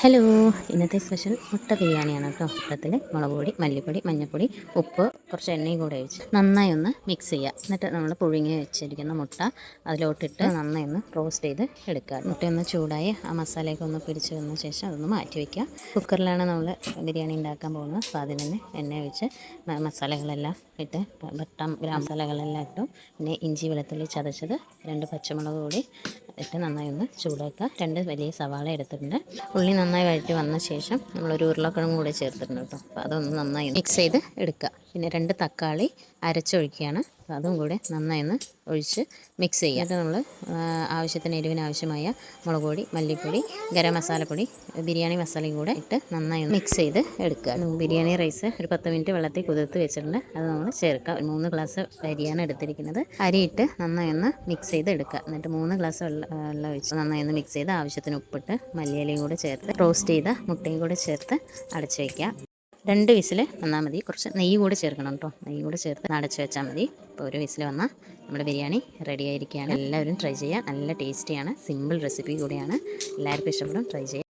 Hello, ഇന്നത്തെ special മുട്ട ബിരിയാണിയാണ് കേട്ടോ. മുട്ടത്തിൽ മുളക് പൊടി, മല്ലിപ്പൊടി, മഞ്ഞൾപ്പൊടി, ഉപ്പ്, കുറച്ച് എണ്ണയും കൂടെ ഒഴിച്ച് നന്നായി ഒന്ന് മിക്സ് ചെയ്യുക. എന്നിട്ട് നമ്മൾ പുഴുങ്ങി വെച്ചിരിക്കുന്ന മുട്ട അതിലോട്ടിട്ട് നന്നായി ഒന്ന് റോസ്റ്റ് ചെയ്ത് എടുക്കുക. മുട്ടയൊന്ന് ചൂടായി ആ മസാലയൊക്കെ ഒന്ന് പിടിച്ച് വന്ന ശേഷം അതൊന്ന് മാറ്റി വയ്ക്കുക. കുക്കറിലാണ് നമ്മൾ ബിരിയാണി ഉണ്ടാക്കാൻ പോകുന്നത്. അപ്പോൾ അതിൽ തന്നെ എണ്ണ ഒഴിച്ച് മസാലകളെല്ലാം ഇട്ട് ഗ്രാം മസാലകളെല്ലാം ഇട്ടു. പിന്നെ ഇഞ്ചി വെളുത്തുള്ളി ചതച്ചത്, 2 പച്ചമുളക് കൂടി ഇട്ട് നന്നായി ഒന്ന് ചൂടാക്കുക. 2 വലിയ സവാള എടുത്തിട്ടുണ്ട്. ഉള്ളി നന്നായി വഴറ്റി വന്ന ശേഷം നമ്മളൊരു ഉരുളക്കിഴങ്ങ് കൂടി ചേർത്തിട്ടുണ്ട് കേട്ടോ. അപ്പോൾ അതൊന്ന് നന്നായി മിക്സ് ചെയ്ത് എടുക്കുക. പിന്നെ 2 തക്കാളി അരച്ചൊഴിക്കുകയാണ്. അപ്പോൾ അതും കൂടെ നന്നായി ഒന്ന് ഒഴിച്ച് മിക്സ് ചെയ്യുക. എന്നിട്ട് നമ്മൾ ആവശ്യത്തിന് എരിവിനാവശ്യമായ മുളക് പൊടി, മല്ലിപ്പൊടി, ഗരം മസാലപ്പൊടി, ബിരിയാണി മസാലയും കൂടെ ഇട്ട് നന്നായി ഒന്ന് മിക്സ് ചെയ്ത് എടുക്കുക. ബിരിയാണി റൈസ് ഒരു 10 മിനിറ്റ് വെള്ളത്തിൽ കുതിർത്ത് വെച്ചിട്ടുണ്ട്. അത് നമ്മൾ ചേർക്കുക. 3 ഗ്ലാസ് അരിയാണ് എടുത്തിരിക്കുന്നത്. അരിയിട്ട് നന്നായി ഒന്ന് മിക്സ് ചെയ്ത് എടുക്കുക. എന്നിട്ട് 3 ഗ്ലാസ് വെള്ളം ഒഴിച്ച് നന്നായി ഒന്ന് മിക്സ് ചെയ്ത് ആവശ്യത്തിന് ഉപ്പിട്ട് മല്ലിയിലയും കൂടെ ചേർത്ത് റോസ്റ്റ് ചെയ്ത മുട്ടയും കൂടെ ചേർത്ത് അടച്ച് വയ്ക്കുക. 2 വിസിൽ വന്നാൽ മതി. കുറച്ച് നെയ്യ് കൂടെ ചേർക്കണം കേട്ടോ. നെയ്യ് കൂടെ ചേർത്ത് അടച്ച് വെച്ചാൽ മതി. ഇപ്പോൾ 1 വിസിൽ വന്നാൽ നമ്മുടെ ബിരിയാണി റെഡി ആയിരിക്കുകയാണ്. എല്ലാവരും ട്രൈ ചെയ്യുക. നല്ല ടേസ്റ്റിയാണ്. സിമ്പിൾ റെസിപ്പി കൂടിയാണ്. എല്ലാവർക്കും ഇഷ്ടപ്പെടും. ട്രൈ ചെയ്യുക.